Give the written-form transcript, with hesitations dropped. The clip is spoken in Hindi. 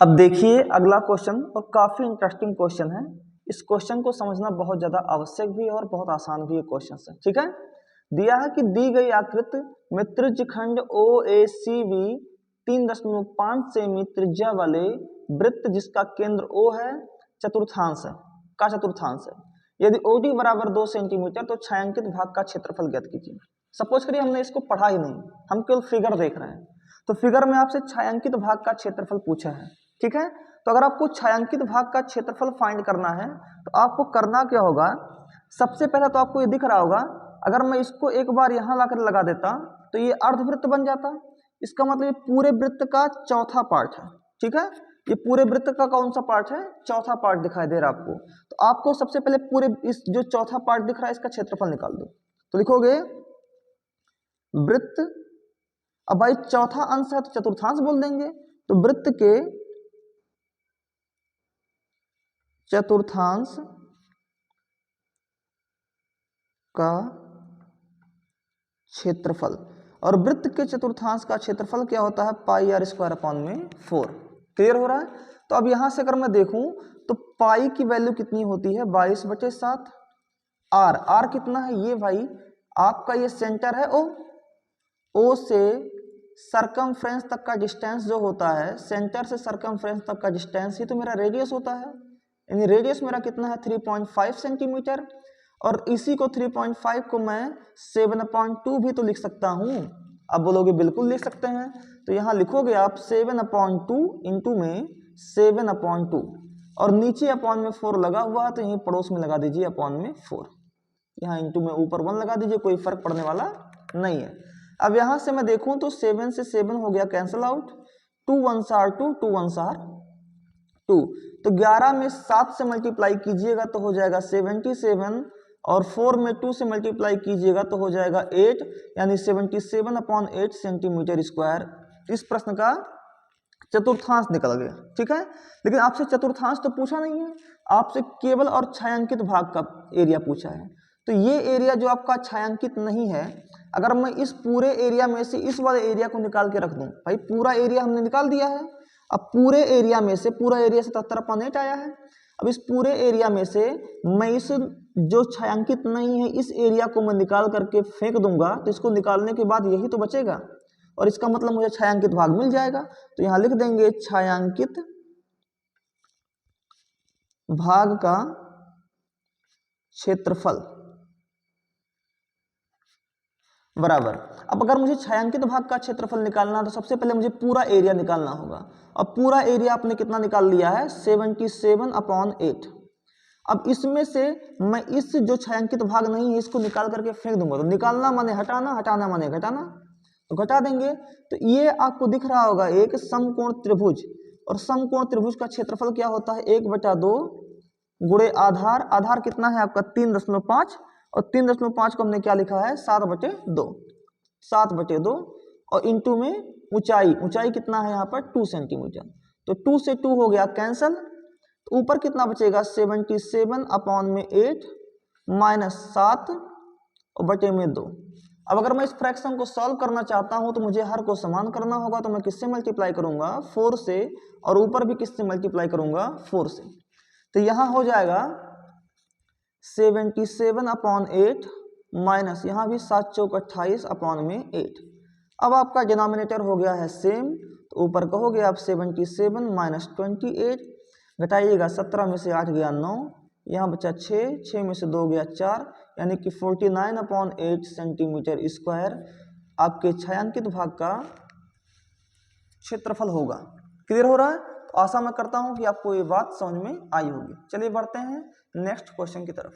अब देखिए अगला क्वेश्चन, और काफी इंटरेस्टिंग क्वेश्चन है। इस क्वेश्चन को समझना बहुत ज्यादा आवश्यक भी है और बहुत आसान भी है क्वेश्चन से। ठीक है, दिया है कि दी गई आकृति में त्रिज्यखंड OACV 3.5 सेमी त्रिज्या वाले वृत्त जिसका केंद्र O है चतुर्थांश है, यदि OD बराबर 2 सेंटीमीटर तो छायांकित भाग का क्षेत्रफल ज्ञात कीजिए। सपोज करिए हमने इसको पढ़ा ही नहीं, हम केवल फिगर देख रहे हैं, तो फिगर में आपसे छायांकित भाग का क्षेत्रफल पूछा है। ठीक है, तो अगर आपको छायांकित भाग का क्षेत्रफल फाइंड करना है तो आपको करना क्या होगा, सबसे पहले तो आपको ये दिख रहा होगा, अगर मैं इसको एक बार यहाँ लाकर लगा देता तो ये अर्धवृत्त बन जाता। इसका मतलब ये पूरे वृत्त का चौथा पार्ट है। ठीक है, ये पूरे वृत्त का कौन सा पार्ट है, चौथा पार्ट दिखाई दे रहा है आपको। तो आपको सबसे पहले पूरे इस जो चौथा पार्ट दिख रहा है इसका क्षेत्रफल निकाल दो। तो लिखोगे वृत्त, अब भाई चौथा अंश है तो चतुर्थांश बोल देंगे, तो वृत्त के चतुर्थांश का क्षेत्रफल, और वृत्त के चतुर्थांश का क्षेत्रफल क्या होता है, पाई r स्क्वायर अपॉन में 4। क्लियर हो रहा है। तो अब यहां से अगर मैं देखूं तो पाई की वैल्यू कितनी होती है 22/7, r कितना है, ये भाई आपका ये सेंटर है ओ से सरकमफ्रेंस तक का डिस्टेंस जो होता है, सेंटर से सरकमफ्रेंस तक का डिस्टेंस ही तो मेरा रेडियस होता है। यानी रेडियस मेरा कितना है 3.5 सेंटीमीटर, और इसी को 3.5 को मैं 7/2 भी तो लिख सकता हूं। अब बोलोगे बिल्कुल लिख सकते हैं, तो यहां लिखोगे आप 7/2 इंटू में 7/2, और नीचे अपॉन में 4 लगा हुआ है तो यहीं पड़ोस में लगा दीजिए अपॉन में 4, यहाँ इंटू में ऊपर 1 लगा दीजिए, कोई फर्क पड़ने वाला नहीं है। अब यहां से मैं देखूं तो 7 से 7 हो गया cancel out, 2 1s are 2, 2 1s are 2, तो 11 में 7 से मल्टीप्लाई कीजिएगा तो हो जाएगा 77, और 4 में 2 से मल्टीप्लाई कीजिएगा तो हो जाएगा 8, यानी 77/8 सेंटीमीटर स्क्वायर। इस प्रश्न का चतुर्थांश निकल गया। ठीक है, लेकिन आपसे चतुर्थांश तो पूछा नहीं है, आपसे केवल और छायांकित भाग का एरिया पूछा है। तो ये एरिया जो आपका छायांकित नहीं है, अगर मैं इस पूरे एरिया में से इस वाले एरिया को निकाल के रख दूं, भाई पूरा एरिया हमने निकाल दिया है, अब पूरे एरिया में से, पूरा एरिया 77/8 आया है, अब इस पूरे एरिया में से मैं इस जो छायांकित नहीं है इस एरिया को मैं निकाल करके फेंक दूंगा, तो इसको निकालने के बाद यही तो बचेगा, और इसका मतलब मुझे छायांकित भाग मिल जाएगा। तो यहां लिख देंगे छायांकित भाग का क्षेत्रफल बराबर। अब अगर मुझे छायांकित भाग का क्षेत्रफल निकालना है तो सबसे पहले मुझे पूरा एरिया निकालना होगा, और पूरा एरिया आपने कितना निकाल लिया है 77/8। अब इसमें से मैं इस जो छायांकित भाग नहीं है इसको निकाल करके फेंक दूंगा, तो निकालना माने हटाना, हटाना माने घटाना, तो घटा देंगे। तो ये आपको दिख रहा होगा एक समकोण त्रिभुज, और समकोण त्रिभुज का क्षेत्रफल क्या होता है 1/2 गुणे आधार, आधार कितना है आपका 3.5, और 3.5 को हमने क्या लिखा है 7/2, और इंटू में ऊंचाई, ऊंचाई कितना है यहाँ पर 2 सेंटीमीटर, तो 2 से 2 हो गया कैंसल, तो ऊपर कितना बचेगा 77/8 माइनस 7/2। अब अगर मैं इस फ्रैक्शन को सॉल्व करना चाहता हूं तो मुझे हर को समान करना होगा, तो मैं किससे मल्टीप्लाई करूंगा 4 से, और ऊपर भी किससे मल्टीप्लाई करूंगा 4 से, तो यहां हो जाएगा 77/8 माइनस यहाँ भी 7 चौक 28/8। अब आपका डिनोमिनेटर हो गया है सेम, तो ऊपर कहोगे आप 77 माइनस 28, घटाइएगा 17 में से 8 गया 9, यहाँ बचा 6, 6 में से 2 गया 4, यानी कि 49/8 सेंटीमीटर स्क्वायर आपके छायांकित भाग का क्षेत्रफल होगा। क्लियर हो रहा है। तो आशा मैं करता हूं कि आपको ये बात समझ में आई होगी। चलिए बढ़ते हैं नेक्स्ट क्वेश्चन की तरफ।